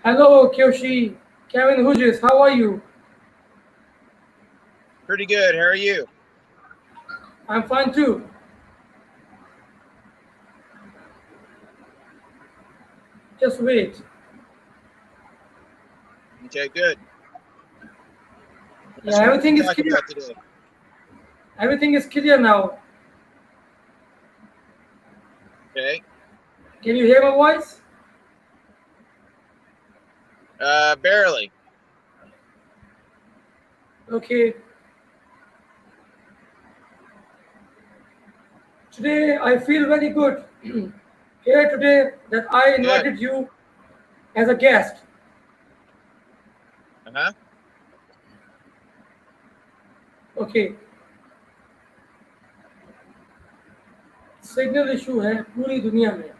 Hello, Kyoshi. Kevin Hughes, how are you? Pretty good. How are you? I'm fine too. Just wait. Okay, good. Yeah, So what everything we is talk clear. about today? Everything is clear now. Okay. Can you hear my voice? Barely. Okay. Today I feel very good here today that I Good. invited you as a guest. Uh-huh. Okay. Signal issue है पूरी दुनिया में.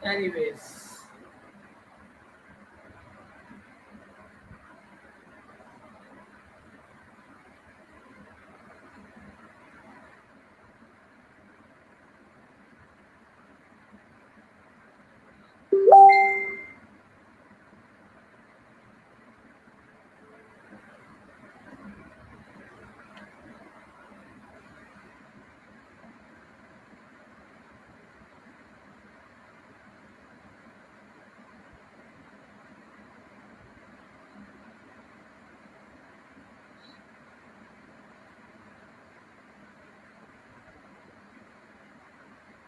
Anyways.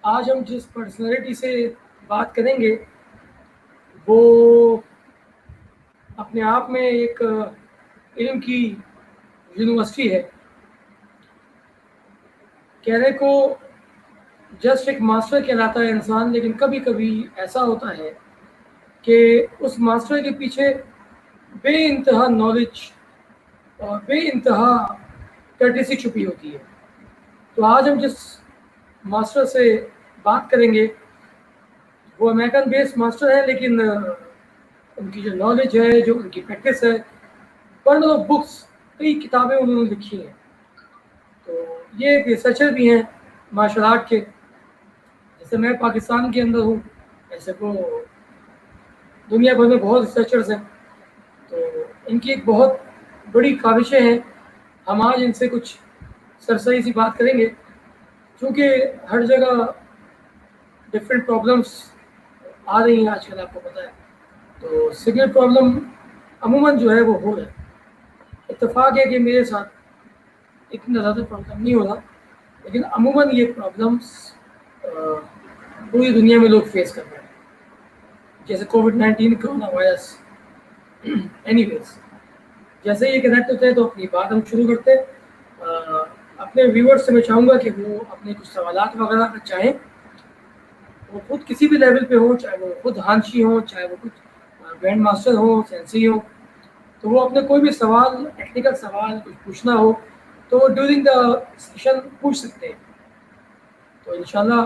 आज हम जिस personality से बात करेंगे वो अपने आप में एक इल्म की यूनिवर्सिटी है. कहने को जस्ट एक मास्टर कहलाता है इंसान, लेकिन कभी कभी ऐसा होता है कि उस मास्टर के पीछे बेइंतहा नॉलेज और बेइंतहा कर्टेसी छुपी होती है. तो आज हम जिस मास्टर से बात करेंगे वो अमेरिकन बेस्ड मास्टर है, लेकिन उनकी जो नॉलेज है, जो उनकी प्रैक्टिस है, वन ऑफ बुक्स, कई किताबें उन्होंने लिखी हैं. तो ये एक रिसर्चर भी हैं मार्शल आर्ट के. जैसे मैं पाकिस्तान के अंदर हूँ, ऐसे को दुनिया भर में बहुत रिसर्चर्स हैं. तो इनकी एक बहुत बड़ी काविशें हैं. हम आज इनसे कुछ सरसरी सी बात करेंगे, क्योंकि हर जगह डिफरेंट प्रॉब्लम्स आ रही हैं आजकल, आपको पता है. तो सिग्नल प्रॉब्लम अमूमन जो है वो हो रहा है. इत्तेफाक है कि मेरे साथ इतना ज़्यादा प्रॉब्लम नहीं हो रहा, लेकिन अमूमन ये प्रॉब्लम्स पूरी दुनिया में लोग फेस कर रहे हैं, जैसे कोविड-19, कोरोना वायरस. एनीवेज, जैसे ये कनेक्ट होते हैं तो अपनी बात हम शुरू करते हैं. अपने व्यूअर्स से मैं चाहूँगा कि वो अपने कुछ सवालात वगैरह अगर चाहें, वो खुद किसी भी लेवल पे हो, चाहे वो खुद हांशी हो, चाहे वो कुछ ग्रैंड मास्टर हो, सेंसी हो, तो वो अपने कोई भी सवाल, टेक्निकल सवाल कुछ पूछना हो तो वो ड्यूरिंग द सेशन पूछ सकते हैं. तो इंशाल्लाह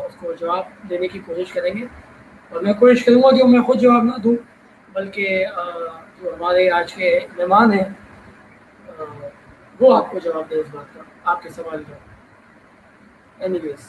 उसको जवाब देने की कोशिश करेंगे. और मैं कोशिश करूँगा कि मैं खुद जवाब ना दूँ, बल्कि जो हमारे आज के मेहमान हैं वो आपको जवाब दें इस बात का, आपके सवाल का. एनीवेज,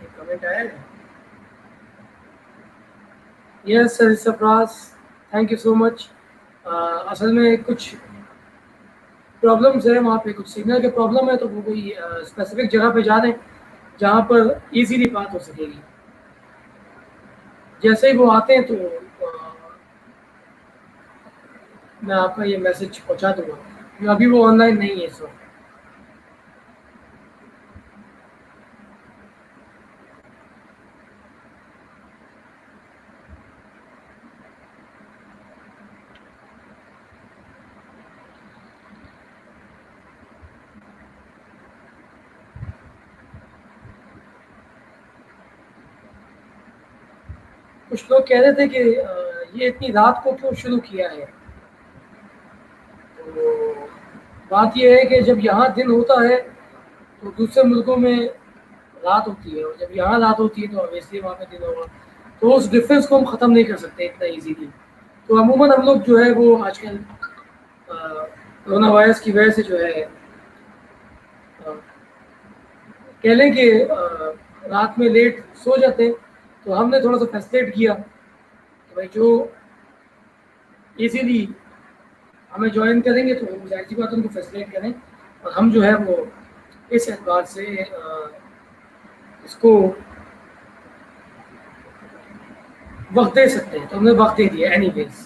एक कमेंट आया है. Yes sir, Sarfaraz, thank you so much. असल में कुछ प्रॉब्लम्स है वहाँ पे, कुछ सिग्नल के प्रॉब्लम है, तो वो कोई स्पेसिफिक जगह पे जा दें जहाँ पर इजीली बात हो सकेगी। जैसे ही वो आते हैं तो मैं आपका ये मैसेज पहुँचा दूँगा। अभी वो ऑनलाइन नहीं है इस वक्त। कुछ लोग कह रहे थे कि ये इतनी रात को क्यों शुरू किया है। तो बात यह है कि जब यहाँ दिन होता है तो दूसरे मुल्कों में रात होती है, और जब यहाँ रात होती है तो ऑब्वियसली वहाँ पे दिन होगा। तो उस डिफरेंस को हम ख़त्म नहीं कर सकते इतना इजीली। तो अमूमन हम लोग जो है वो आजकल कोरोना वायरस की वजह से जो है कह लें कि रात में लेट सो जाते हैं। तो हमने थोड़ा सा फैसिलिटेट किया कि भाई जो इजीली हमें ज्वाइन करेंगे तो हम जाहिर सी बात उनको फैसिलिटेट करें, और हम जो है वो इस एतबार से इसको वक्त दे सकते हैं। तो हमने वक्त दे दिया एनीवेज।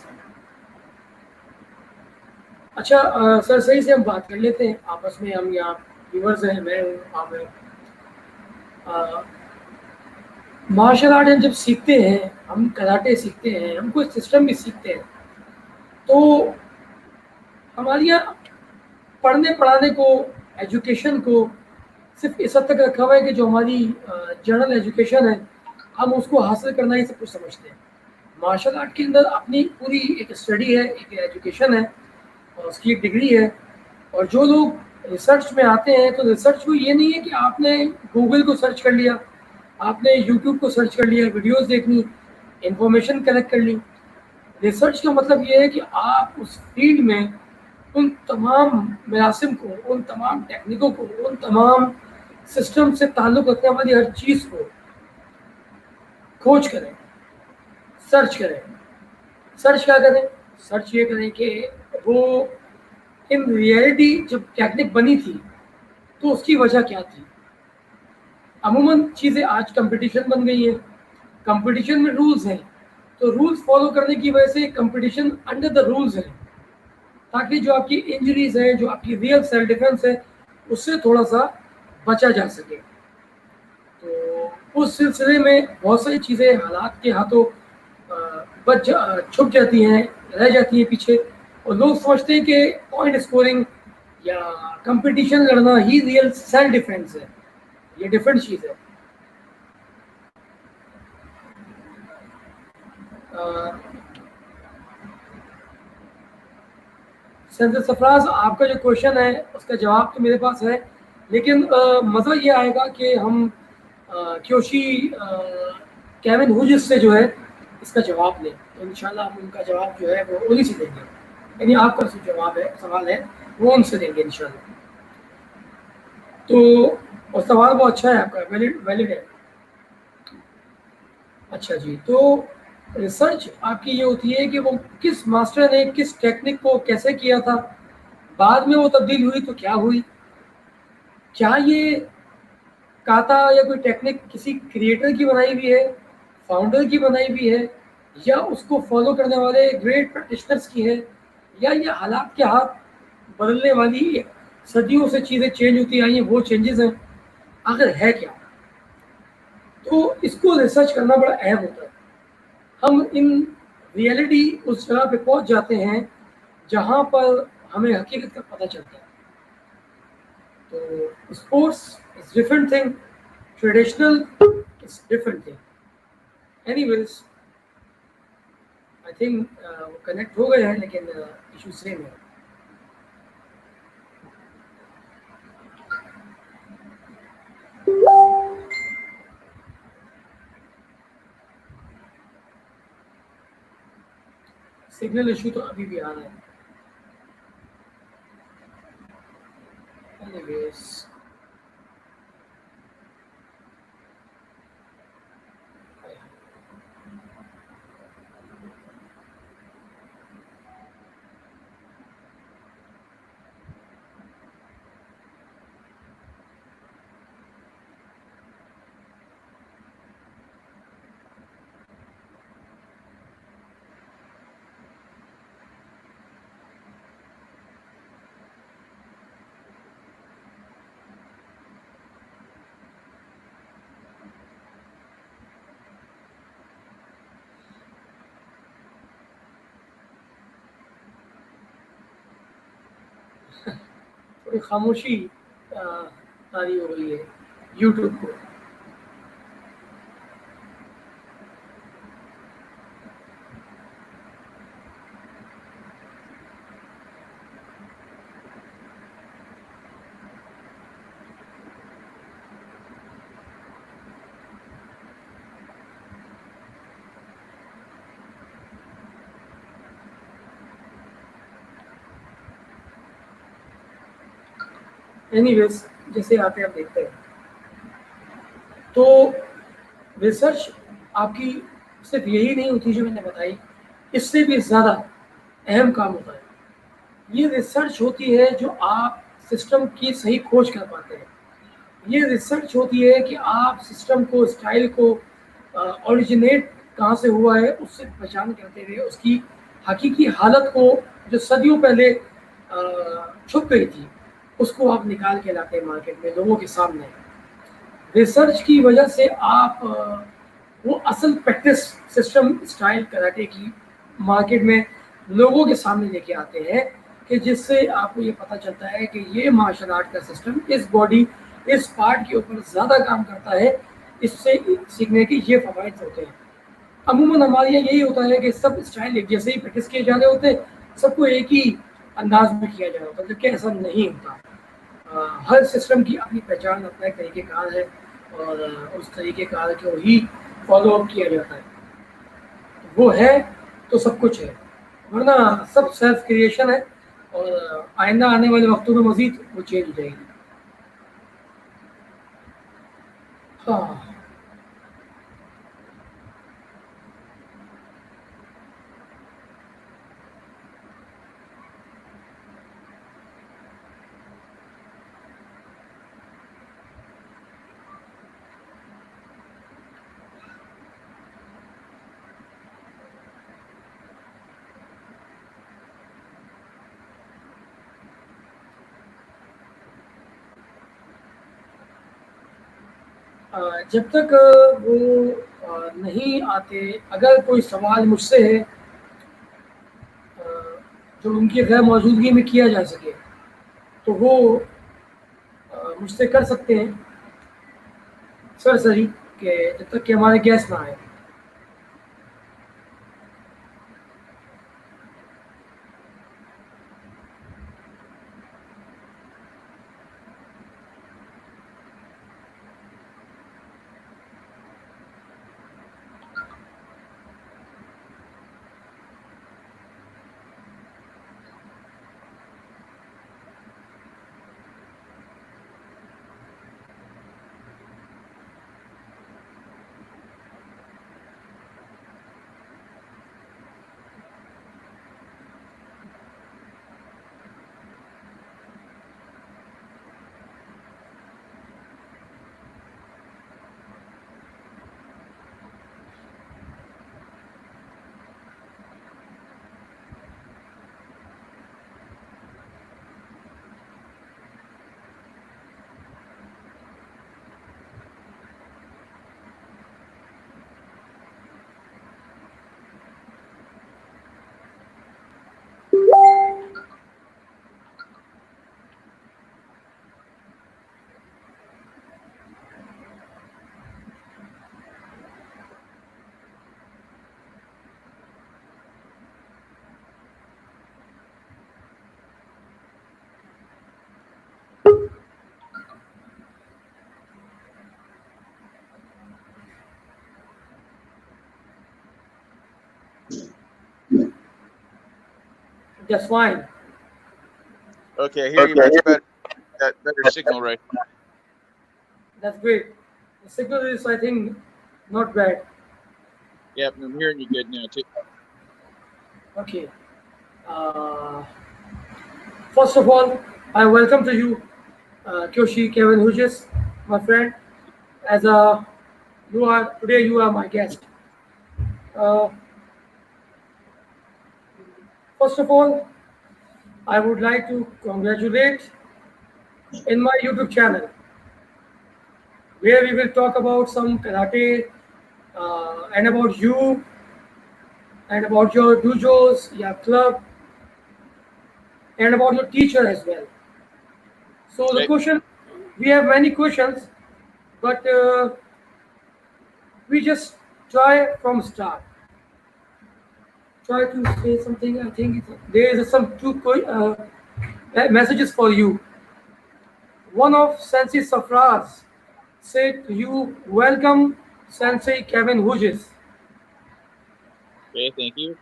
अच्छा सर, सही से हम बात कर लेते हैं आपस में। हम यहाँ व्यूवर्स हैं, मैं हूँ, आप हैं। मार्शल आर्ट हम जब सीखते हैं, हम कराटे सीखते हैं, हम कोई सिस्टम भी सीखते हैं, तो हमारे यहाँ पढ़ने पढ़ाने को, एजुकेशन को सिर्फ इस हद तक रखा हुआ है कि जो हमारी जनरल एजुकेशन है हम उसको हासिल करना ही सब कुछ समझते हैं। मार्शल आर्ट के अंदर अपनी पूरी एक स्टडी है, एक एजुकेशन है, और उसकी एक डिग्री है। और जो लोग रिसर्च में आते हैं तो रिसर्च को ये नहीं है कि आपने गूगल को सर्च कर लिया, आपने यूट्यूब को सर्च कर लिया, वीडियोस देखनी, इंफॉर्मेशन कलेक्ट कर ली। रिसर्च का मतलब ये है कि आप उस फील्ड में उन तमाम मरासिम को, उन तमाम टेक्निकों को, उन तमाम सिस्टम से ताल्लुक़ रखने वाली हर चीज़ को खोज करें, सर्च करें। सर्च क्या करें? सर्च ये करें कि वो इन रियलिटी जब टेक्निक बनी थी तो उसकी वजह क्या थी। अमूमन चीज़ें आज कंपटीशन बन गई है, कंपटीशन में रूल्स हैं, तो रूल्स फॉलो करने की वजह से कंपटीशन अंडर द रूल्स है, ताकि जो आपकी इंजरीज है, जो आपकी रियल सेल्फ डिफेंस है, उससे थोड़ा सा बचा जा सके। तो उस सिलसिले में बहुत सारी चीज़ें हालात के हाथों छुप जाती हैं, रह जाती हैं पीछे, और लोग समझते हैं कि पॉइंट स्कोरिंग या कंपटीशन लड़ना ही रियल सेल्फ डिफेंस है। ये डिफरेंट चीज़ है। सेंसर सरफराज, आपका जो क्वेश्चन है उसका जवाब तो मेरे पास है, लेकिन मज़ा ये आएगा कि हम क्योशी केविन हुजिस से जो है इसका जवाब लें। तो इंशाल्लाह हम उनका जवाब जो है वो उन्हीं से देंगे, यानी आपका जो जवाब है, सवाल है, वो उनसे देंगे इंशाल्लाह। तो और सवाल बहुत अच्छा है आपका, वैलिड है। अच्छा जी, तो रिसर्च आपकी ये होती है कि वो किस मास्टर ने किस टेक्निक को कैसे किया था, बाद में वो तब्दील हुई तो क्या हुई, क्या ये काता या कोई टेक्निक किसी क्रिएटर की बनाई हुई है, फाउंडर की बनाई हुई है, या उसको फॉलो करने वाले ग्रेट प्रैक्टिशनर्स की है, या ये हालात के हाथ बदलने वाली सदियों से चीज़ें चेंज होती आई हैं, वो चेंजेस हैं, आखिर है क्या। तो इसको रिसर्च करना बड़ा अहम होता है। हम इन रियलिटी उस जगह पे पहुंच जाते हैं जहां पर हमें हकीकत का पता चलता है। तो sports is different thing, traditional is different thing. Anyways, I think वो कनेक्ट हो गए हैं, लेकिन इशू सेम है। सिग्नल इशू तो अभी भी आ रहा है। एनीवेज, थोड़ी खामोशी तारी हो गई है यूट्यूब को. एनीवेज, जैसे आते हैं आप देखते हैं, तो रिसर्च आपकी सिर्फ यही नहीं होती जो मैंने बताई, इससे भी ज़्यादा अहम काम होता है. ये रिसर्च होती है जो आप सिस्टम की सही खोज कर पाते हैं. ये रिसर्च होती है कि आप सिस्टम को, स्टाइल को ओरिजिनेट कहाँ से हुआ है उससे पहचान करते हुए उसकी हकीकी हालत को जो सदियों पहले छुप गई थी उसको आप निकाल के लाते हैं मार्केट में लोगों के सामने. रिसर्च की वजह से आप वो असल प्रैक्टिस, सिस्टम, स्टाइल, कराटे की मार्केट में लोगों के सामने लेके आते हैं कि जिससे आपको ये पता चलता है कि ये मार्शल आर्ट का सिस्टम इस बॉडी, इस पार्ट के ऊपर ज़्यादा काम करता है, इससे सीखने के ये फ़वाइद होते हैं. अमूमन हमारे यहाँ यही होता है कि सब स्टाइल एक जैसे ही प्रैक्टिस किए जा रहे होते हैं, सबको एक ही अंदाज में किया जा रहा होता है, जबकि ऐसा नहीं होता. हर सिस्टम की अपनी पहचान, अपना एक तरीक़ेकार है और उस तरीक़ेकार को ही फॉलो अप किया जाता है. वो है तो सब कुछ है, वरना सब सेल्फ क्रिएशन है और आइंदा आने वाले वक्तों में मज़ीद वो चेंज हो जाएगी. हाँ, जब तक वो नहीं आते, अगर कोई सवाल मुझसे है जो उनकी गैर मौजूदगी में किया जा सके तो वो मुझसे कर सकते हैं सही कि जब तक कि हमारे गेस्ट ना आए. That's fine. Okay, I hear you much better. That better signal right now. That's great. The signal is, I think, not bad. Yep, I'm hearing you good now too. Okay. First of all, I welcome to you, Kyoshi Kevin Hughes, my friend. As you are my guest. First of all, I would like to congratulate in my YouTube channel, where we will talk about some karate and about you and about your dojos, your club, and about your teacher as well. So the Okay. question, we have many questions, but we just try from start. Try to say something. I think there is some messages for you. One of Sensei Safras said to you, "Welcome, Sensei Kevin Hughes." Okay. Thank you.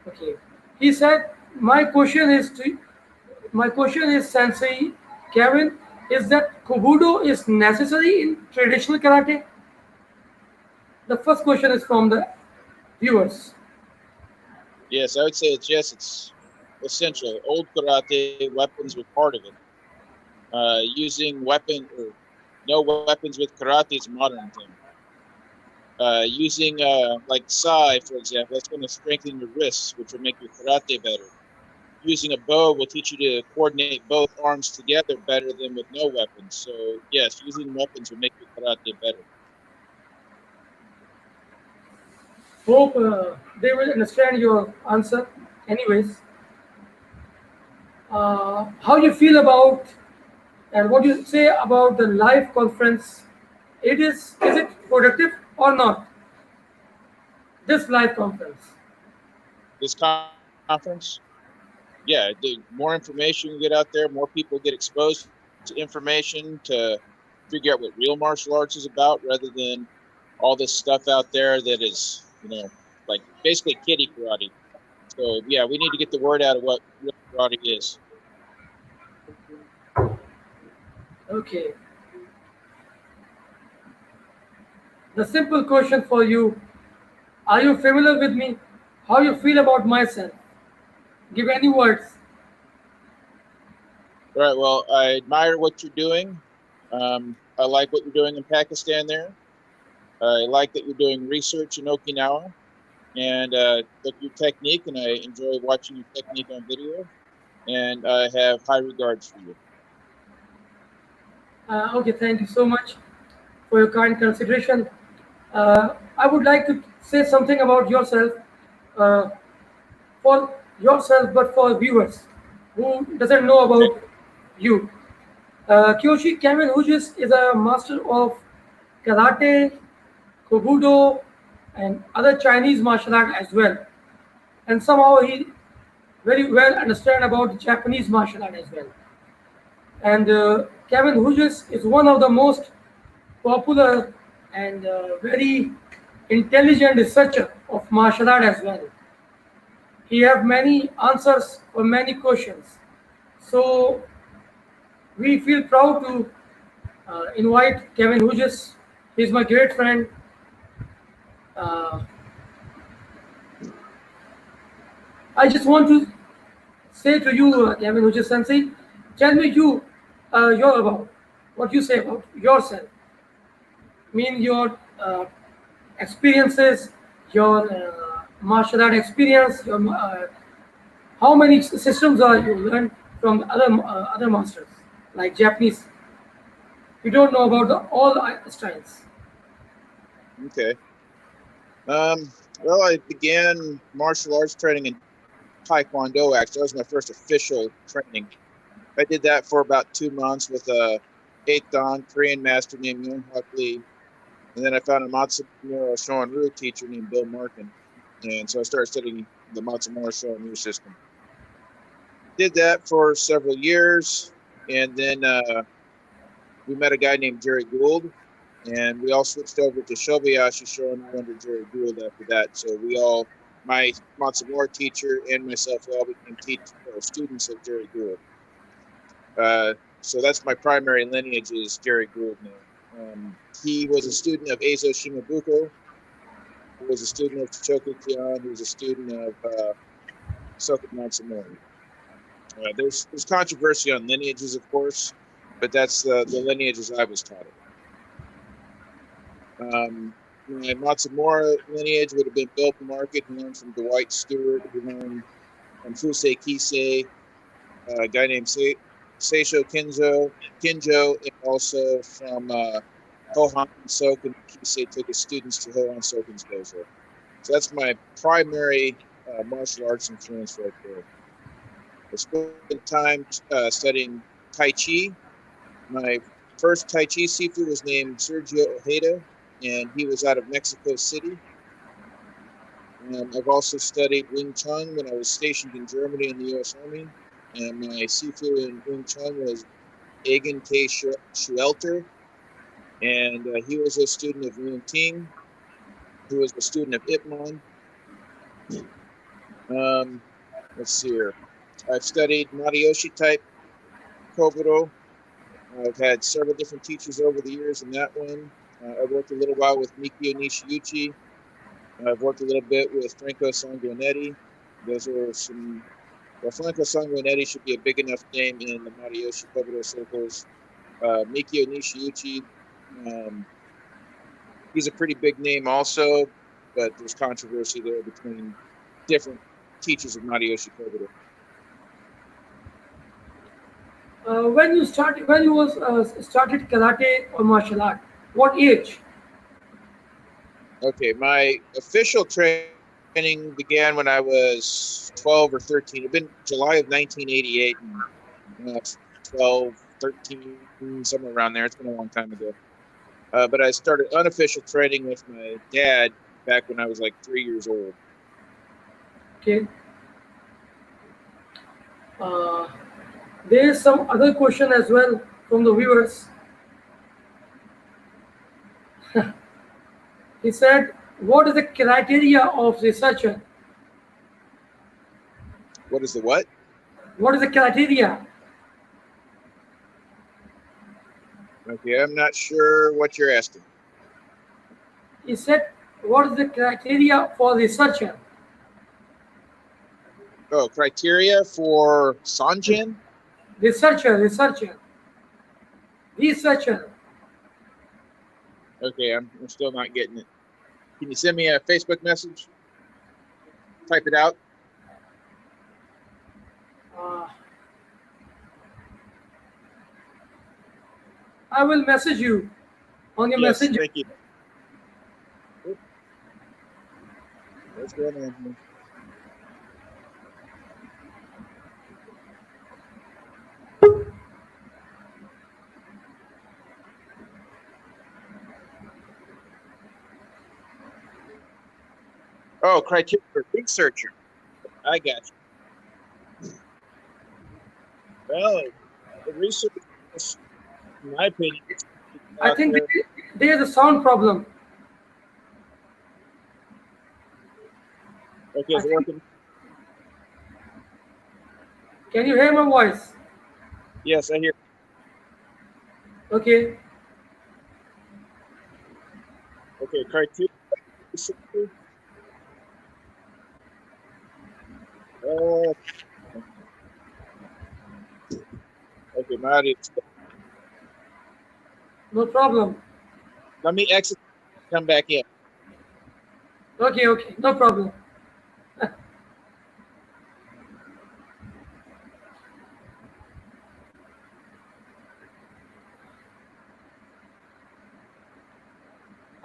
Okay. He said, my question is, Sensei Kevin, is that Kobudo is necessary in traditional karate?" The first question is from the viewers. Yes, I would say it's yes. It's essential. Old karate weapons were part of it. Using weapon or no weapons with karate is a modern thing. Using like sai, for example, that's going to strengthen your wrists, which will make your karate better. Using a bow will teach you to coordinate both arms together better than with no weapons. So yes, using weapons will make your karate better. Hope they will understand your answer. Anyways, how you feel about and what you say about the live conference? Is it productive or not? This live conference. This conference, yeah, more information you get out there, more people get exposed to information to figure out what real martial arts is about, rather than all this stuff out there that is, like basically kiddie karate. So yeah, we need to get the word out of what real karate is. Okay. The simple question for you: are you familiar with me? How you feel about myself? Give any words. All right. Well, I admire what you're doing. I like what you're doing in Pakistan there. I like that you're doing research in Okinawa, and look your technique, and I enjoy watching your technique on video, and I have high regards for you. Okay, thank you so much for your kind consideration. I would like to say something about yourself, uh, for yourself, but for viewers who doesn't know Okay. about you. Kyoshi Kamen Hugis is a master of karate, kobudo, and other Chinese martial art as well. And somehow he very well understand about Japanese martial art as well. And Kevin Hughes is one of the most popular and very intelligent researcher of martial art as well. He have many answers for many questions. So we feel proud to invite Kevin Hughes. He's my great friend. Uh, I just want to say to you, Kevin Hughes Sensei, tell me your about what you say about yourself. Mean your experiences, your martial art experience, how many systems are you learned from other masters like Japanese? You don't know about all styles. Okay. Well, I began martial arts training in Taekwondo. Actually, that was my first official training. I did that for about 2 months with a eighth dan Korean master named Young Hak Lee. And then I found a Matsumura Shorin-ryu teacher named Bill Markin. And so I started studying the Matsumura Shorin-ryu system. Did that for several years. And then we met a guy named Jerry Gould. And we all switched over to Shobayashi Shorin-ryu under Jerry Gould after that. So my Matsumura teacher and myself, we all became students of Jerry Gould. So that's my primary lineage is Jerry Gould now. He was a student of Eizo Shimabuko, who was a student of Choku Kian, who was a student of Soka Matsumori. There's controversy on lineages, of course, but that's the lineages I was taught of. My Matsumura lineage would have been Bill Market, who learned from Dwight Stewart, who learned from Fusei Kisei, a guy named Seisho Kinjo, and also from Hohan Soken. Kisei took his students to Hohan Soken's dojo. So that's my primary martial arts influence right there. I spent time studying Tai Chi. My first Tai Chi Sifu was named Sergio Ojeda, and he was out of Mexico City. I've also studied Wing Chun when I was stationed in Germany in the U.S. Army, and my Sifu in Wing Chun was Agen K. Schuelter, and he was a student of Yun Ting, who was a student of Ip Man. Let's see here. I've studied Matayoshi type Kobudo. I've had several different teachers over the years in that one. I've worked a little while with Mikio Nishiuchi. I've worked a little bit with Franco Sanguinetti. Those are some. Well, Franco Sanguinetti should be a big enough name in the Matayoshi Kobudo circles. Mikio Nishiuchi, he's a pretty big name also, but there's controversy there between different teachers of Matayoshi Kobudo. When you started karate or martial art, what age? Okay, my official training began when I was 12 or 13. It'd been July of 1988, and 12, 13, somewhere around there. It's been a long time ago. But I started unofficial training with my dad back when I was like 3 years old. Okay. Uh, there is some other question as well from the viewers. He said, "What is the criteria of researcher?" What is the what? What is the criteria? Okay, I'm not sure what you're asking. He said, "What is the criteria for researcher?" Oh, criteria for Sanjin? Researcher. Okay, I'm still not getting it. Can you send me a Facebook message? Type it out. I will message you on your Yes, messenger. thank you. What's going on here? Oh, criteria for researcher. I got you. Well, the research, in my opinion, I think there is a sound problem. Okay, is it working? Can you hear my voice? Yes, I hear. Okay. Okay, criteria. Researcher. Okay, my audio. No problem. Let me exit. Come back in. Okay. No problem.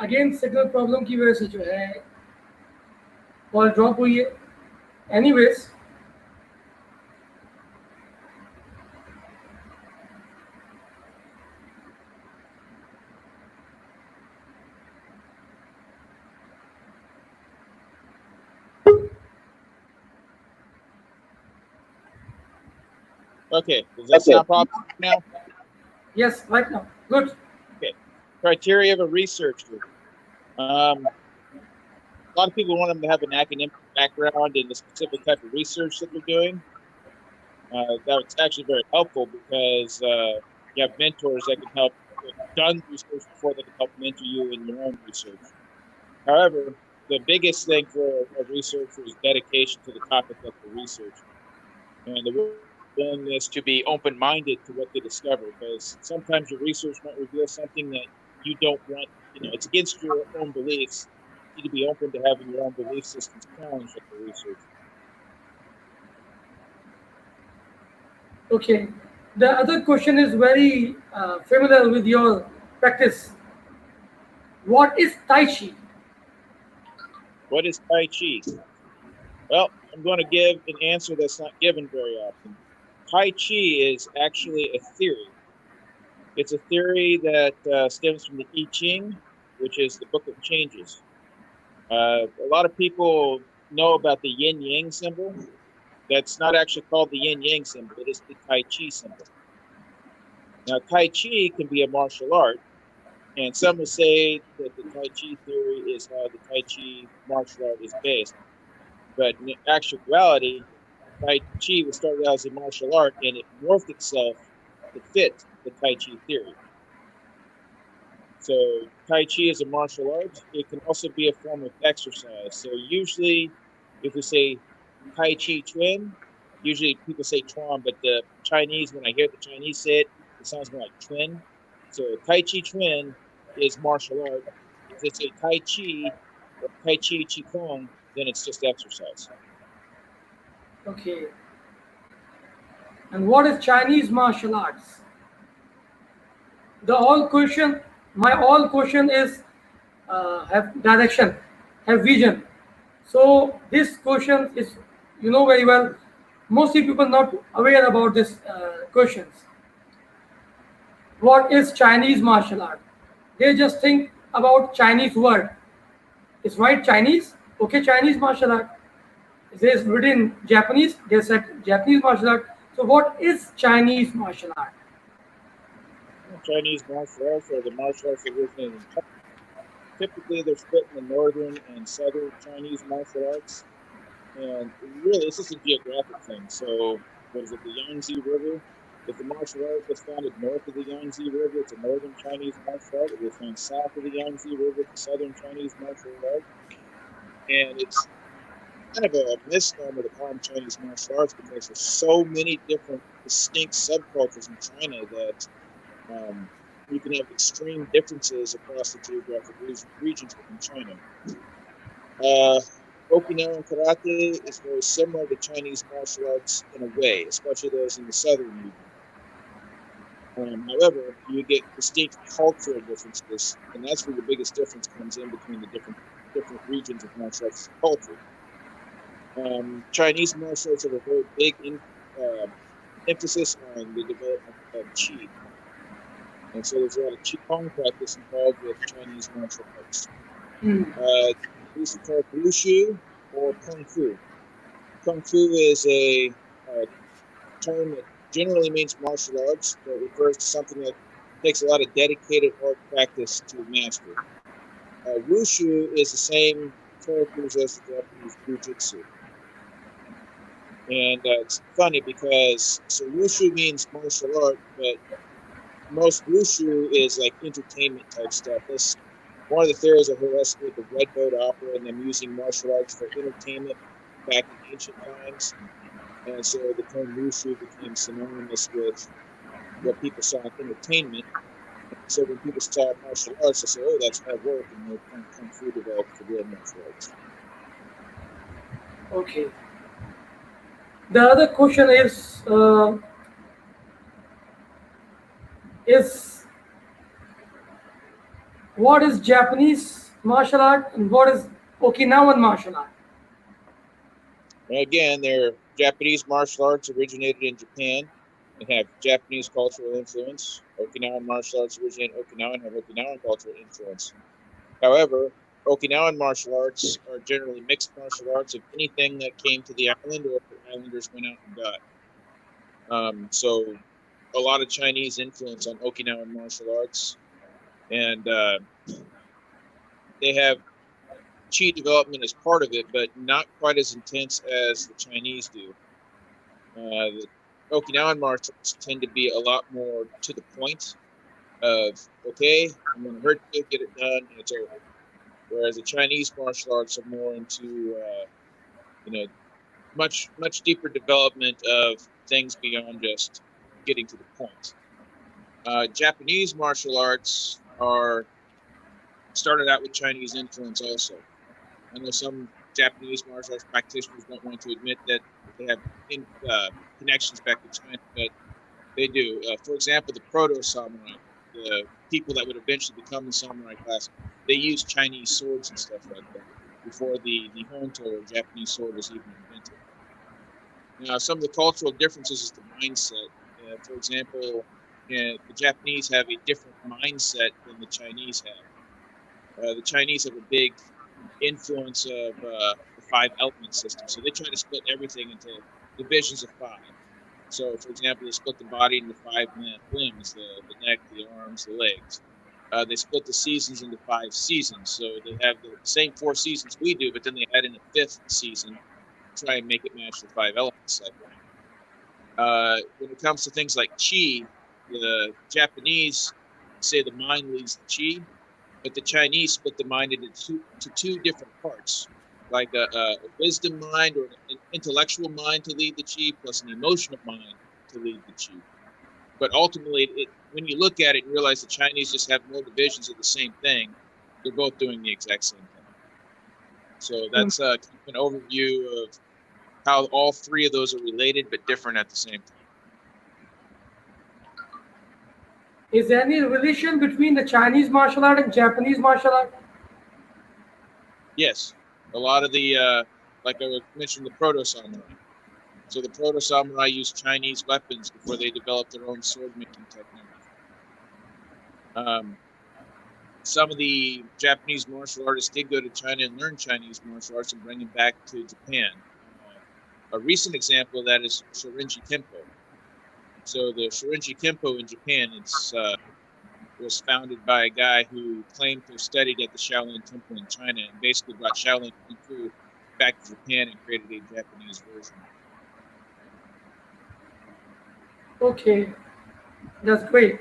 Again signal problem की वजह से जो है call drop हुई है. Anyways, Okay, does that sound problem now? yes, right now. Good. Okay, criteria of a researcher. A lot of people want them to have an academic background in the specific type of research that they're doing. That's actually very helpful because you have mentors that can help done research before they can help mentor you in your own research. However, the biggest thing for a researcher is dedication to the topic that they're researching and the willingness to be open-minded to what they discover, because sometimes your research might reveal something that you don't want, it's against your own beliefs. You need to be open to having your own belief systems challenged with the research. Okay. The other question is very familiar with your practice. What is Tai Chi? What is Tai Chi? Well, I'm going to give an answer that's not given very often. Tai Chi is actually a theory. It's a theory that stems from the I Ching, which is the Book of Changes. A lot of people know about the yin yang symbol. That's not actually called the yin yang symbol. It is the Tai Chi symbol. Now, Tai Chi can be a martial art, and some will say that the Tai Chi theory is how the Tai Chi martial art is based. But in actuality, Tai Chi was started out as a martial art, and it morphed itself to fit the Tai Chi theory. So Tai Chi is a martial art. It can also be a form of exercise. So usually, if we say Tai Chi Chuan, usually people say Chuan, but the Chinese, when I hear the Chinese say it, it sounds more like twin. So Tai Chi Chuan is martial art. If they say Tai Chi or Tai Chi Qigong, then it's just exercise. Okay. And what is Chinese martial arts? My all question is have direction, have vision. So this question is, you know very well, mostly people not aware about this questions. What is Chinese martial art? They just think about Chinese word. It's right Chinese, okay, Chinese martial art. It is written in Japanese. They said Japanese martial art. So what is Chinese martial art? Chinese martial arts are the martial arts that originated in China. Typically, they're split in the northern and southern Chinese martial arts. And really, it's just a geographic thing. So, what is it, the Yangtze River? If the martial art was founded north of the Yangtze River, it's a northern Chinese martial art. If it was found south of the Yangtze River, it's a southern Chinese martial art. And it's kind of a misnomer to call them Chinese martial arts because there's so many different distinct subcultures in China that you can have extreme differences across the geographic regions within China. Okinawan karate is very similar to Chinese martial arts in a way, especially those in the southern region. However, you get distinct cultural differences, and that's where the biggest difference comes in between the different regions of martial arts culture. Chinese martial arts have a very big emphasis on the development of qi, and so there's a lot of qigong practice involved with Chinese martial arts. These are called wushu or kung fu. Kung fu is a term that generally means martial arts, but refers to something that takes a lot of dedicated art practice to master. Wushu is the same characters as the Japanese jujitsu. And it's funny because wushu means martial art, but most wushu is like entertainment type stuff. This one of the theories I heard has to do with the Red Boat Opera and them using martial arts for entertainment back in ancient times. And so the term wushu became synonymous with what people saw in entertainment. And so when people saw martial arts, they say, "Oh, that's hard work," and they kung fu developed for real martial arts. Okay. The other question is what is Japanese martial art and what is Okinawan martial art? And again, their Japanese martial arts originated in Japan and have Japanese cultural influence. Okinawan martial arts originate in Okinawa and have Okinawan cultural influence. However, Okinawan martial arts are generally mixed martial arts of anything that came to the island or the islanders went out and got. So a lot of Chinese influence on Okinawan martial arts, and they have chi development as part of it, but not quite as intense as the Chinese do. The Okinawan martial arts tend to be a lot more to the point of, okay, I'm going to hurt you, get it done, and it's over. Whereas the Chinese martial arts are more into, much deeper development of things beyond just getting to the point. Japanese martial arts are started out with Chinese influence also. I know some Japanese martial arts practitioners don't want to admit that they have connections back to China, but they do. For example, the proto-samurai, the people that would eventually become the samurai class, they used Chinese swords and stuff like that before the Honto or Japanese sword was even invented. Now, some of the cultural differences is the mindset. For example, the Japanese have a different mindset than the Chinese have. The Chinese have a big influence of the five element system. So they try to split everything into divisions of five. So, for example, they split the body into five limbs, the neck, the arms, the legs. They split the seasons into 5 seasons. So they have the same 4 seasons we do, but then they add in a fifth season to try and make it match the five elements cycle. When it comes to things like chi, the Japanese say the mind leads the chi, but the Chinese split the mind into two different parts, like a wisdom mind or an intellectual mind to lead the chi, plus an emotional mind to lead the chi. But ultimately, when you look at it and realize the Chinese just have more divisions of the same thing, they're both doing the exact same thing. So that's an overview of how all three of those are related but different at the same time. Is there any relation between the Chinese martial art and Japanese martial art? Yes, a lot of the like I mentioned, the proto-samurai. So the proto-samurai used Chinese weapons before they developed their own sword-making technology. Some of the Japanese martial artists did go to China and learn Chinese martial arts and bring them back to Japan. A recent example of that is Shorinji Kempo. So the Shorinji Kempo in Japan, was founded by a guy who claimed to have studied at the Shaolin Temple in China and basically brought Shaolin Kung Fu back to Japan and created a Japanese version. Okay, that's great.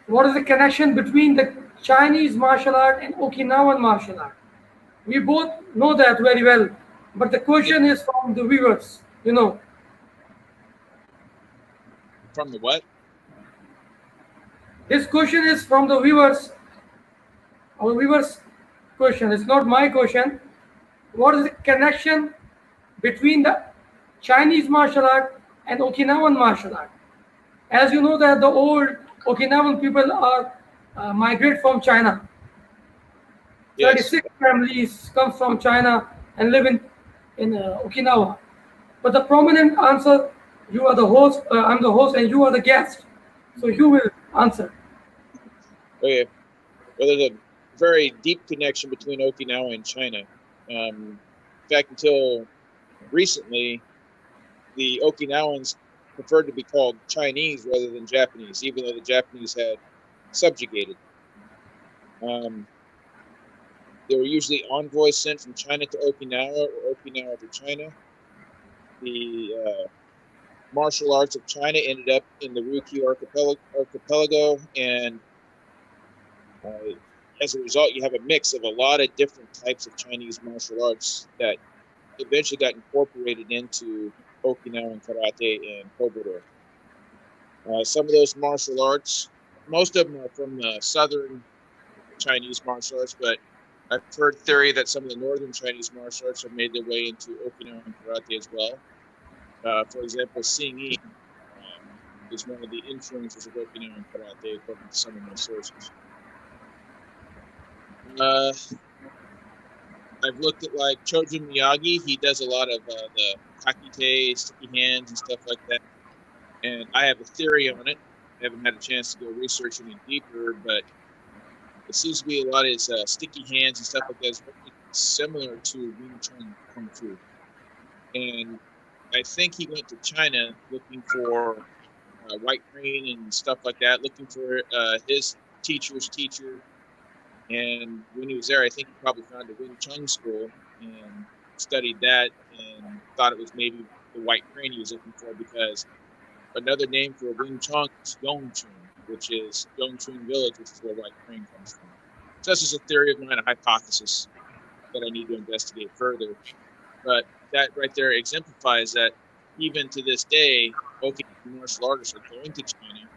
What is the connection between the Chinese martial art and Okinawan martial art? We both know that very well, but the question is from the viewers, From the what? This question is from the viewers. Our viewers' question. It's not my question. What is the connection between the Chinese martial art and Okinawan martial art? As you know that the old Okinawan people are migrate from China. Yes. 36 families come from China and live in Okinawa. But the prominent answer, you are the host, I'm the host, and you are the guest. So you will answer. Okay. Well, there's a very deep connection between Okinawa and China. In fact, until recently, the Okinawans preferred to be called Chinese rather than Japanese, even though the Japanese had subjugated. There were usually envoys sent from China to Okinawa or Okinawa to China. The martial arts of China ended up in the Ryukyu archipelago, and as a result, you have a mix of a lot of different types of Chinese martial arts that eventually got incorporated into Okinawan karate and kobudo. Some of those martial arts, most of them are from the southern Chinese martial arts, but I've heard theory that some of the northern Chinese martial arts have made their way into Okinawan karate as well. For example, Xingyi is one of the influences of Okinawan karate, according to some of my sources. I've looked at like Chojun Miyagi. He does a lot of the kakite, sticky hands, and stuff like that. And I have a theory on it. I haven't had a chance to go research any deeper, but it seems to be a lot of his sticky hands and stuff like that is very similar to Wing Chun Kung Fu. And I think he went to China looking for white crane and stuff like that, looking for his teacher's teacher. And when he was there, I think he probably found a Wing Chun school and studied that and thought it was maybe the white crane he was looking for, because another name for Wing Chun is Yongchun, which is Yongchun Village, which is where white crane comes from. So that's just a theory of mine, a hypothesis that I need to investigate further. But that right there exemplifies that even to this day, Okinawan martial artists are going to China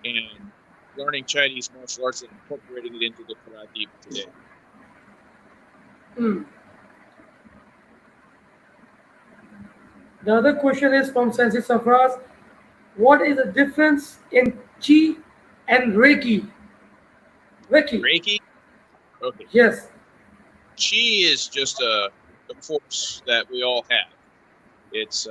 and learning Chinese martial arts and incorporating it into the karate today. The other question is from Sensi Safraz. What is the difference in Chi and Reiki? Reiki? Okay. Yes. Chi is just a a force that we all have. It's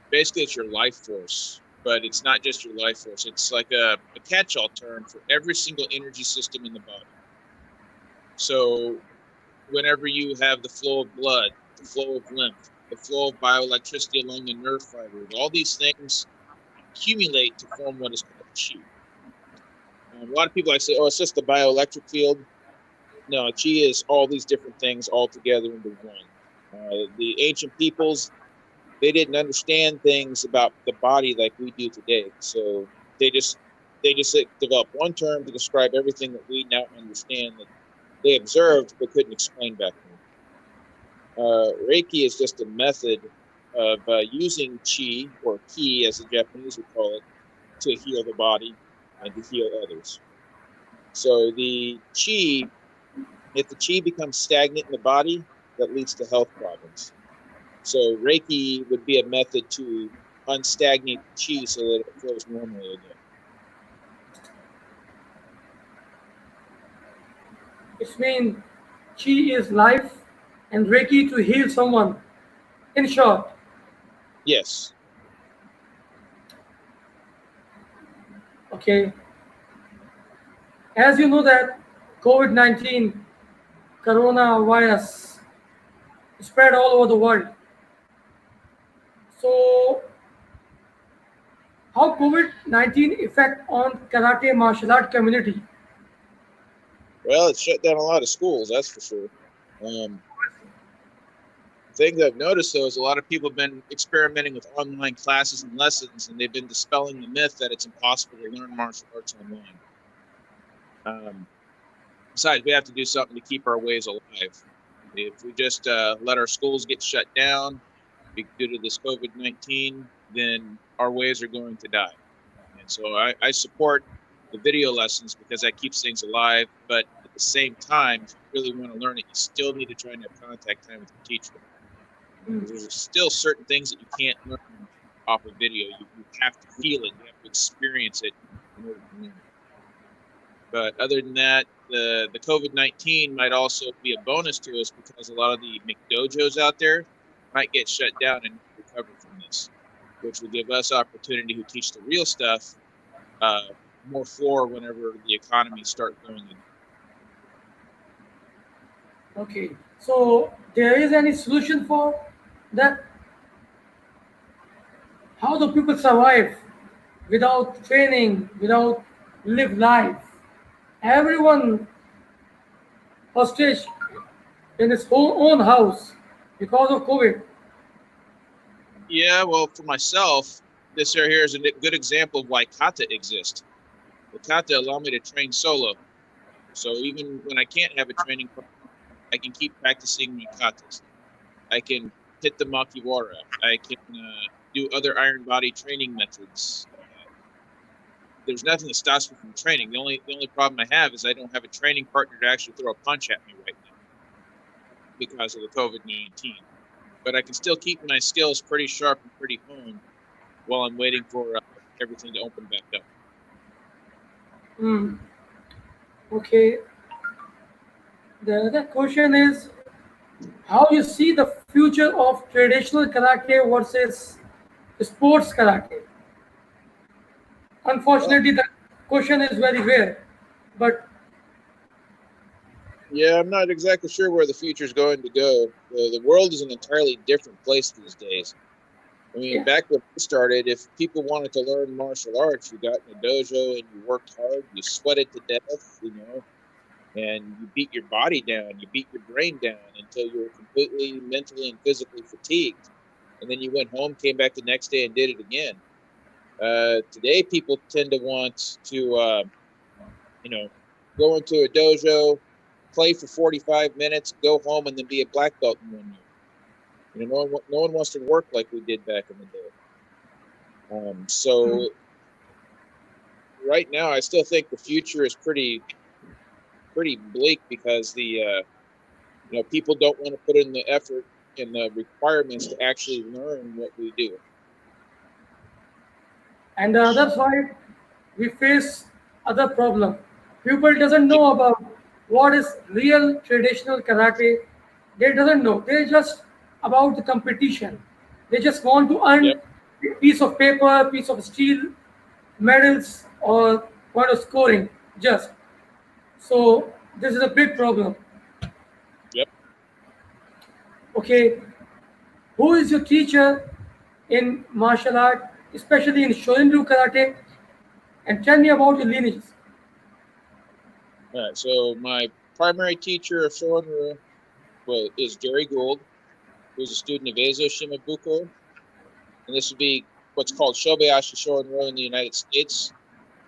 basically it's your life force, but it's not just your life force. It's like a catch-all term for every single energy system in the body. So whenever you have the flow of blood, the flow of lymph, the flow of bioelectricity along the nerve fibers, all these things accumulate to form what is called chi. A lot of people I say, oh, it's just the bioelectric field. No, chi is all these different things all together into one. The ancient peoples, they didn't understand things about the body like we do today. So they just developed one term to describe everything that we now understand that they observed but couldn't explain back then. Reiki is just a method of using chi, or ki as the Japanese would call it, to heal the body and to heal others. So the chi, if the chi becomes stagnant in the body, that leads to health problems. So Reiki would be a method to unstagnate the chi so that it flows normally again. It means chi is life and Reiki to heal someone. In short, Yes. okay. As you know that COVID-19 coronavirus spread all over the world. So how COVID-19 effect on karate martial art community? Well, it shut down a lot of schools, that's for sure. Thing that I've noticed though is a lot of people have been experimenting with online classes and lessons, and they've been dispelling the myth that it's impossible to learn martial arts online. Besides, we have to do something to keep our ways alive. If we just let our schools get shut down due to this COVID-19, then our ways are going to die. And so I support the video lessons because that keeps things alive. But at the same time, if you really want to learn it, you still need to try and have contact time with your teacher. There's still certain things that you can't learn off of video. You have to feel it. You have to experience it in order to learn it. But other than that, the COVID-19 might also be a bonus to us because a lot of the McDojos out there might get shut down and recover from this, which will give us opportunity who teach the real stuff more floor whenever the economy starts going again. Okay, so there is any solution for that? How do people survive without training, without live life? Everyone hostage in his own house because of COVID. Yeah, well, for myself, this here is a good example of why kata exists. The kata allow me to train solo. So even when I can't have a training partner, I can keep practicing my katas. I can hit the makiwara. I can do other iron body training methods. There's nothing that stops me from training. The only problem I have is I don't have a training partner to actually throw a punch at me right now because of the COVID-19. But I can still keep my skills pretty sharp and pretty honed while I'm waiting for everything to open back up. Okay. The other question is how you see the future of traditional karate versus sports karate. Well, Unfortunately, the question is very rare, but yeah, I'm not exactly sure where the future is going to go. The world is an entirely different place these days. I mean, yeah. back when I started, if people wanted to learn martial arts, you got in a dojo and you worked hard, you sweated to death, and you beat your body down, you beat your brain down until you were completely mentally and physically fatigued. And then you went home, came back the next day, and did it again. Today, people tend to want to, go into a dojo, play for 45 minutes, go home, and then be a black belt in 1 year. No one wants to work like we did back in the day. So right now, I still think the future is pretty bleak because people don't want to put in the effort and the requirements to actually learn what we do. And the other side, we face other problem. People doesn't know about what is real traditional karate They doesn't know. They're just about the competition. They just want to earn Yep. a piece of paper, piece of steel, medals, or point of scoring. Just so this is a big problem. Yep. Okay, who is your teacher in martial art, especially in Shorin-ryu karate? And tell me about your lineages. All right. So my primary teacher of Shorin is Jerry Gould, who's a student of Eizo Shimabuko, and this would be what's called Shobayashi Shorin in the United States,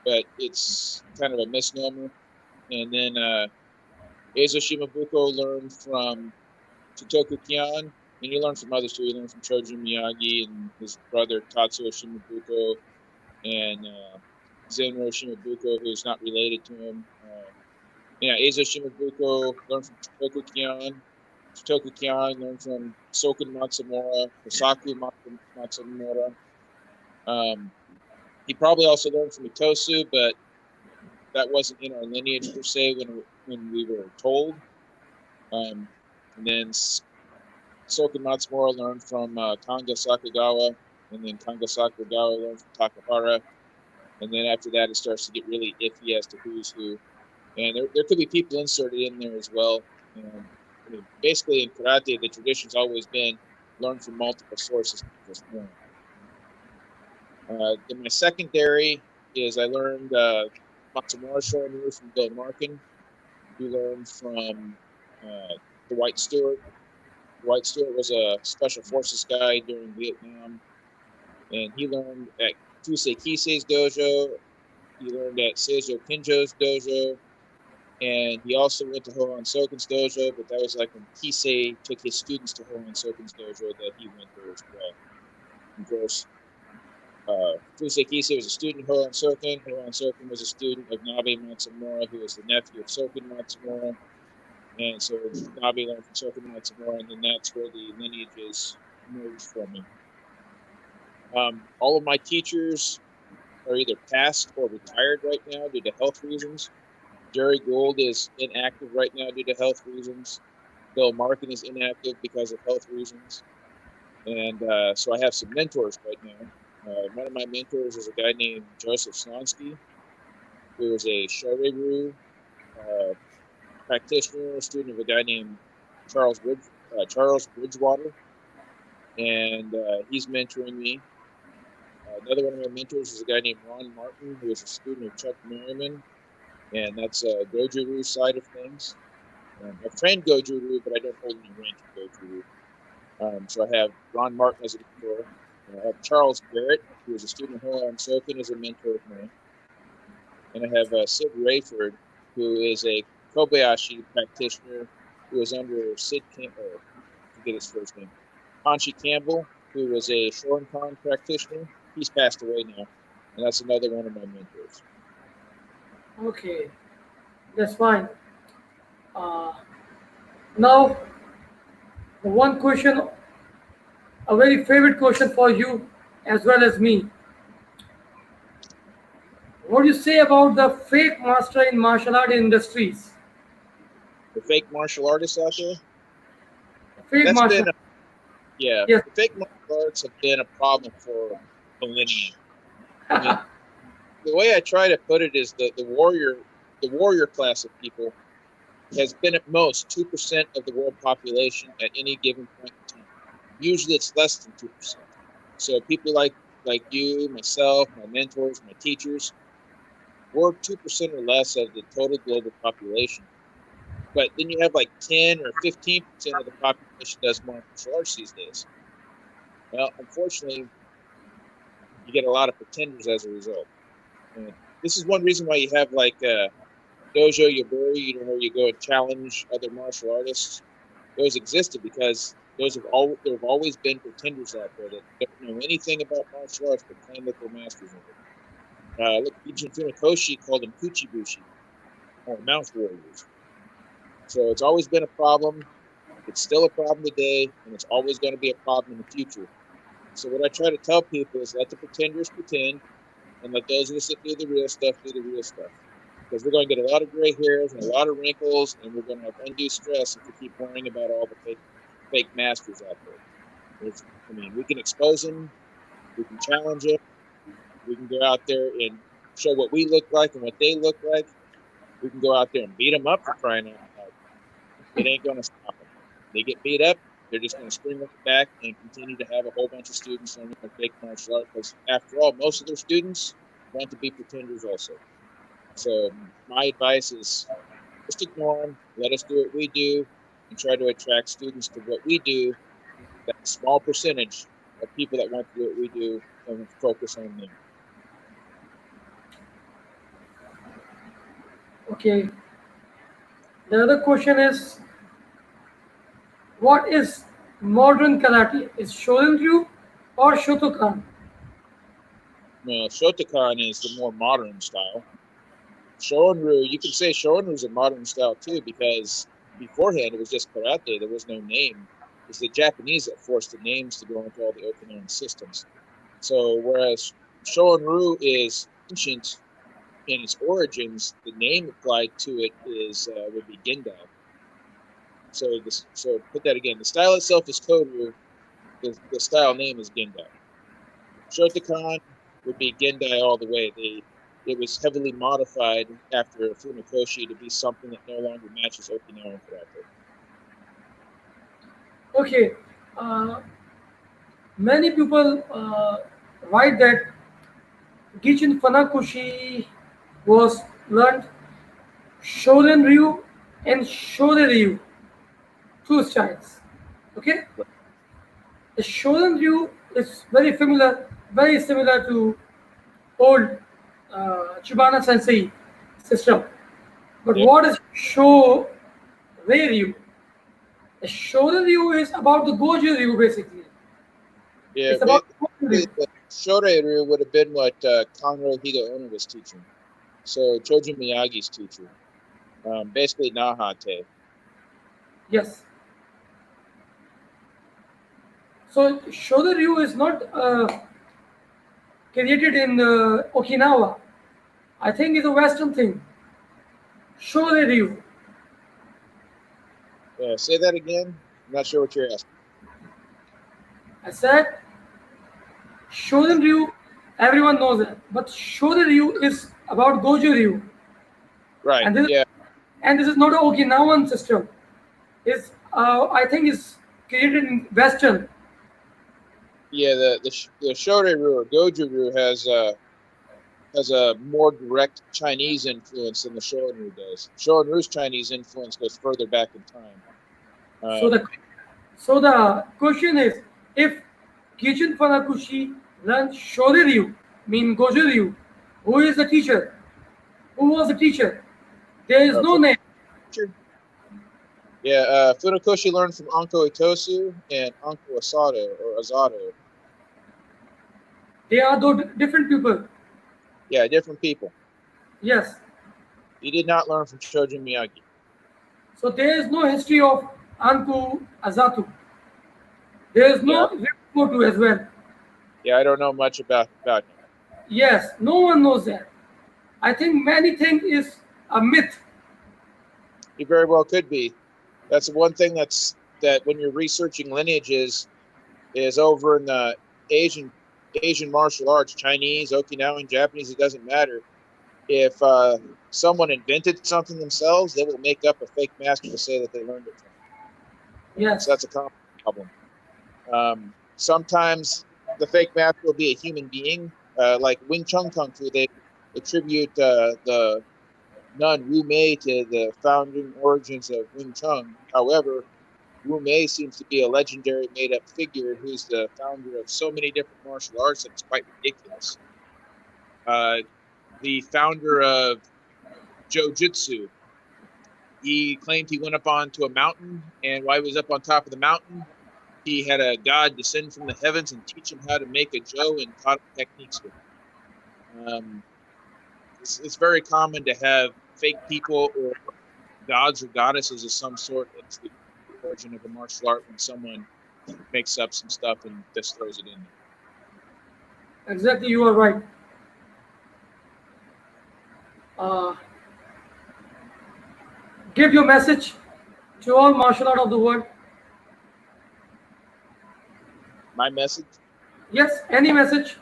but it's kind of a misnomer. And then Eizo Shimabuko learned from Tsutoku Kian, and he learned from others too. He learned from Shojin Miyagi and his brother Tatsuo Shimabuko, and Zenro Shimabuko, who's not related to him. Yeah, Eizo Shimabuko learned from Tsutoku Kian. Tsutoku Kian learned from Soken Matsumura, Hosaku Matsumura. Um, he probably also learned from Itosu, but that wasn't in our lineage per se when we were told. Um, and then Soken Matsumura learned from Kanga Sakagawa, and then Kanga Sakagawa learned from Takahara. And then after that, it starts to get really iffy as to who's who. And there could be people inserted in there as well. I mean, basically in karate, the tradition's always been learn from multiple sources, not just one. Then my secondary is I learned Matsumura Shorin from Bill Markin, who learned from Dwight Stewart. Dwight Stewart was a special forces guy during Vietnam, and he learned at Kusei Kisei's dojo. He learned at Seijo Kinjo's dojo, and he also went to Hohan Soken's dojo, but that was like when Kisei took his students to Hohan Soken's dojo that he went there as well. Of course, Kusei Kisei was a student of Hohan Soken. Hohan Soken was a student of Nabe Matsumura, who was the nephew of Soken Matsumura. And so Nabe learned from Soken Matsumura, and then that's where the lineages merged from him. All of my teachers are either passed or retired right now due to health reasons. Jerry Gould is inactive right now due to health reasons. Bill Markin is inactive because of health reasons. And so I have some mentors right now. One of my mentors is a guy named Joseph Slonsky, who is a Shorin practitioner, a student of a guy named Charles Bridgewater, and he's mentoring me. Another one of my mentors is a guy named Ron Martin, who is a student of Chuck Merriman, and that's Goju-Ryu side of things. I've trained Goju-Ryu, but I don't hold any rank in Goju-Ryu. So I have Ron Martin as a mentor. I have Charles Barrett, who is a student of Hohan Soken, as a mentor of mine. And I have Sid Rayford, who is a Kobayashi practitioner who is under Sid Campbell, I forget his first name, Hanshi Campbell, who was a Shorinkan practitioner. He's passed away now, and that's another one of my mentors. Okay, that's fine. Uh, Now, the one question, a very favorite question for you as well as me. What do you say about the fake master in martial art industries? The fake martial artists out there, Fake that's martial, been yes. the fake martial arts have been a problem for millennia. I mean, the way I try to put it is the warrior class of people has been at most 2% of the world population at any given point in time. Usually it's less than 2%. So people like you, myself, my mentors, my teachers, we're 2% or less of the total global population. But then you have like 10 or 15% of the population does martial arts these days. Well, unfortunately, you get a lot of pretenders as a result. And this is one reason why you have like dojo yaburi, where you go and challenge other martial artists. Those existed because there have always been pretenders out there that don't know anything about martial arts but claim that they're masters of it. Look, Ijin Funakoshi called them kuchibushi, or mouth warriors. So it's always been a problem. It's still a problem today, and it's always going to be a problem in the future. So what I try to tell people is let the pretenders pretend, and let those of us that do the real stuff do the real stuff. because we're going to get a lot of gray hairs and a lot of wrinkles, and we're going to have undue stress if we keep worrying about all the fake masters out there. I mean, we can expose them, we can challenge them, we can go out there and show what we look like and what they look like. We can go out there and beat them up for crying out loud. It ain't going to stop them. They get beat up, they're just going to spring right back and continue to have a whole bunch of students learning their fake martial art, because after all, most of their students want to be pretenders also. So my advice is just ignore them, let us do what we do, and try to attract students to what we do. That small percentage of people that want to do what we do, and focus on them. Okay. The other question is, what is modern karate? Is Shorin Ryu or Shotokan? Now, Shotokan is the more modern style. Shorin-ryu, you can say Shorin-ryu is a modern style too, because beforehand it was just karate. There was no name. It's the Japanese that forced the names to go into all the Okinawan systems. So whereas Shorin-ryu is ancient in its origins, the name applied to it is would be Gendai. So put that again. The style itself is Koryu. The style name is Gendai. Shotokan would be Gendai all the way. It was heavily modified after Funakoshi to be something that no longer matches Okinawan karate. Okay. Many people write that Gichin Funakoshi was learned Shorin Ryu and Shorin Ryu, two styles. Okay. Right. The Shorin Ryu is very similar to old Chibana Sensei system. But Yep. what is Shorin Ryu? The Shorin Ryu is about the Goju Ryu basically. Yeah, It's about Goju basically Ryu. the Shorei-ryu would have been what Konro Higaonna was teaching. So Choji Miyagi's teacher. Basically Nahate. Yes. So Shorin Ryu is not created in Okinawa. I think it's a Western thing. Shorin Ryu. Say that again. I'm not sure what you're asking. I said Shorin Ryu, everyone knows that. But Shorin Ryu is about Goju Ryu. Right. And this, Yeah. and this is not an Okinawan system. It's, I think it's created in Western. Yeah. The Shorei-ryu or Goju-ryu has a more direct Chinese influence than the Shorin-ryu does. Shorin-ryu's Chinese influence goes further back in time. So the so the question is, if Gichin Funakoshi learned Shorin Ryu, mean Goju Ryu, who is the teacher? Who was the teacher? There is no name. Yeah, Funakoshi learned from Anko Itosu and Anko Asato. They are those different people. Yeah, different people. Yes. He did not learn from Shoji Miyagi. So there is no history of Anku Azatu. There is Yeah, no Rikotu as well. yeah, I don't know much about him. Yes, no one knows that. I think many think is a myth. He very well could be. That's one thing that when you're researching lineages is over in the Asian martial arts, Chinese, Okinawan, Japanese, it doesn't matter. If someone invented something themselves, they will make up a fake master to say that they learned it from. So Yes. that's a common problem. Sometimes the fake master will be a human being, like Wing Chun Kung Fu. They attribute the nun Wu Mei to the founding origins of Wing Chun. However, Wu Mei seems to be a legendary made-up figure who's the founder of so many different martial arts that it's quite ridiculous. The founder of Jiu-Jitsu, he claimed he went up onto a mountain, and while he was up on top of the mountain, he had a god descend from the heavens and teach him how to make a Joe and taught him techniques with him. It's very common to have fake people or gods or goddesses of some sort as the origin of a martial art when someone makes up some stuff and just throws it in there. Exactly, you are right. Uh, Give your message to all martial art of the world. My message? Yes, any message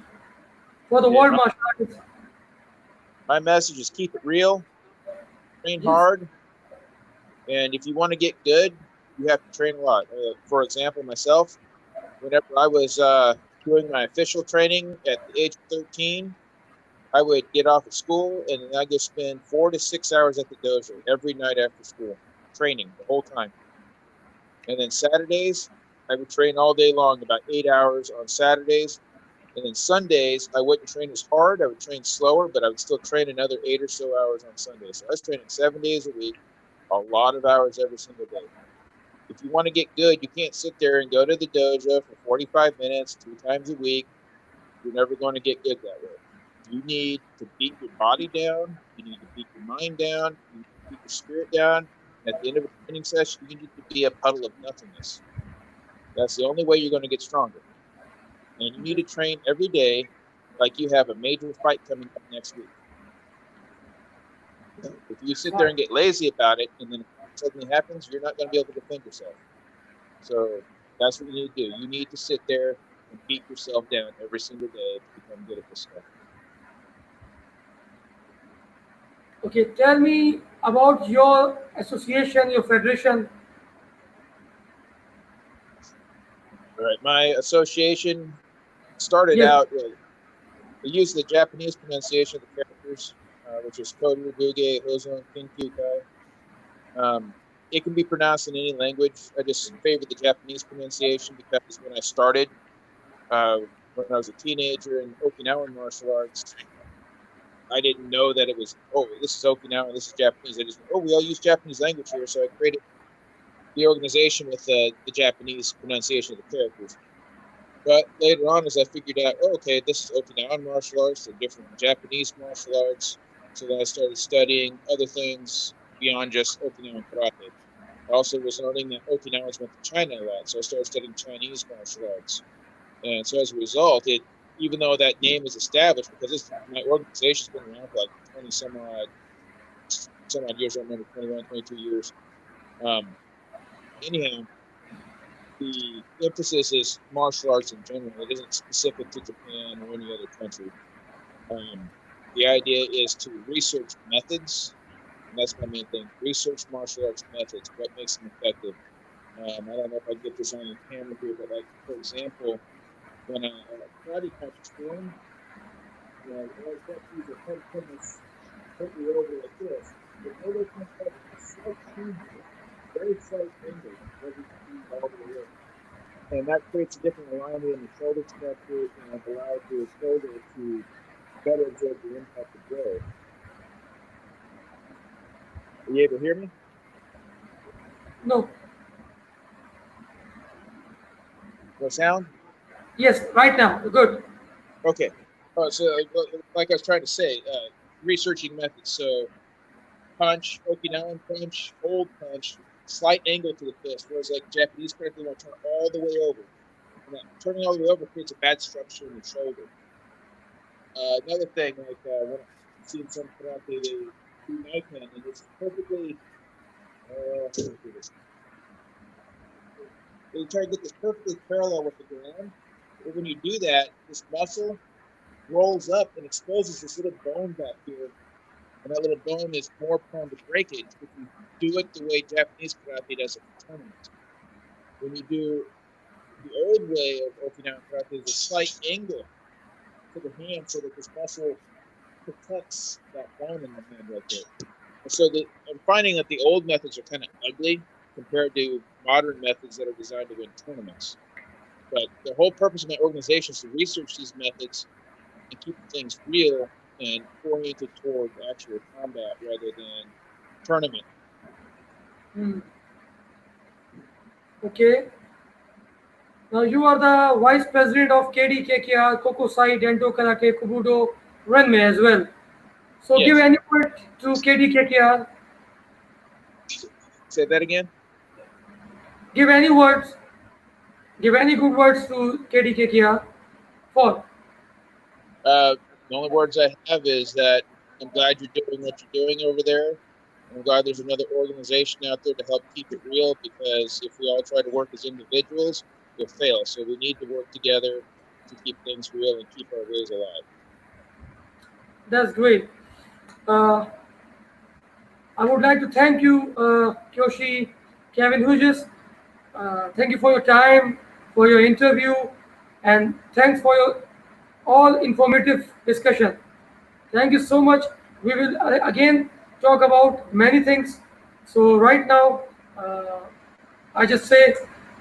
for the Yeah, world martial artists. my message is keep it real, train Yes. hard, and if you want to get good, you have to train a lot. For example, myself, whenever I was doing my official training at the age of 13, I would get off of school and then I'd go spend 4 to 6 hours at the dojo every night after school, training the whole time. And then Saturdays, I would train all day long, about 8 hours on Saturdays. And then Sundays, I wouldn't train as hard. I would train slower, but I would still train another 8 or so hours on Sundays. So I was training 7 days a week, a lot of hours every single day. If you want to get good, you can't sit there and go to the dojo for 45 minutes, 2 times a week. You're never going to get good that way. You need to beat your body down. You need to beat your mind down. You need to beat your spirit down. At the end of a training session, you need to be a puddle of nothingness. That's the only way you're going to get stronger. And you need to train every day like you have a major fight coming up next week. If you sit there and get lazy about it and then it suddenly happens, you're not going to be able to defend yourself. So that's what you need to do. You need to sit there and beat yourself down every single day to become good at this stuff. Okay, tell me about your association, your federation. All right, my association started Yes. out with they use the Japanese pronunciation of the characters, which is Kodo, Buge, Hozon, Kinkyukai. It can be pronounced in any language. I just favored the Japanese pronunciation because when I started, when I was a teenager in Okinawan martial arts, I didn't know that it was, oh, this is Okinawan, this is Japanese. I just, oh, we all use Japanese language here. So I created the organization with the Japanese pronunciation of the characters. But later on, as I figured out, oh, okay, this is Okinawan martial arts, they're different from Japanese martial arts. So then I started studying other things beyond just Okinawan karate. I also was learning that Okinawans went to China a lot, so I started studying Chinese martial arts. And so as a result, even though that name is established, because my organization's been around for like 20 some odd years, I remember 21, 22 years. Anyhow, the emphasis is martial arts in general. It isn't specific to Japan or any other country. The idea is to research methods, and that's my main thing. Research martial arts methods, what makes them effective. I don't know if I can get this on the camera here, but like for example, when a karate punch is thrown, I always have to use a head tennis, put me over like this. The other punch has a slight angle, very slight angle, doesn't move all the way over. And that creates a different alignment in the shoulder structure and allows the shoulder to better absorb the impact of blow. Are you able to hear me? No. No sound? Yes, right now. Good. Okay. So, like I was trying to say, researching methods. So, punch, Okinawan punch, hold punch, slight angle to the fist, whereas like Japanese character want to turn all the way over. And that turning all the way over creates a bad structure in the shoulder. Another thing, like when I've seen some karate, they do knife hand, and it's perfectly. They try to get this perfectly parallel with the ground. But when you do that, this muscle rolls up and exposes this little bone back here. And that little bone is more prone to breakage if you do it the way Japanese karate does it for tournaments. When you do the old way of Okinawan karate, there's a slight angle to the hand so that this muscle protects that bone in the hand right there. And so I'm finding that the old methods are kind of ugly compared to modern methods that are designed to win tournaments. But the whole purpose of my organization is to research these methods and keep things real and oriented toward actual combat rather than tournament. Okay. Now you are the vice president of KDKKR, Kokusai, Dento Karate, Kubudo, Renmei as well. So give Yes. any word to KDKKR. Say that again. Give any words. Give any good words to KDKKR. For. The only words I have is that I'm glad you're doing what you're doing over there, I'm glad there's another organization out there to help keep it real, because if we all try to work as individuals, we'll fail. So we need to work together to keep things real and keep our ways alive. That's great. Uh, I would like to thank you, Kyoshi Kevin Hughes. Thank you for your time, for your interview, and thanks for your all informative discussion. Thank you so much. We will again talk about many things. So right now, uh, I just say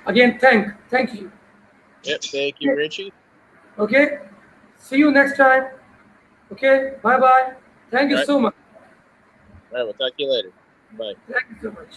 again, thank you. Yep. Thank you, Richie. Okay. See you next time. Okay. Bye bye. Thank you All right. so much. All right. We'll talk to you later. Bye. Thank you so much.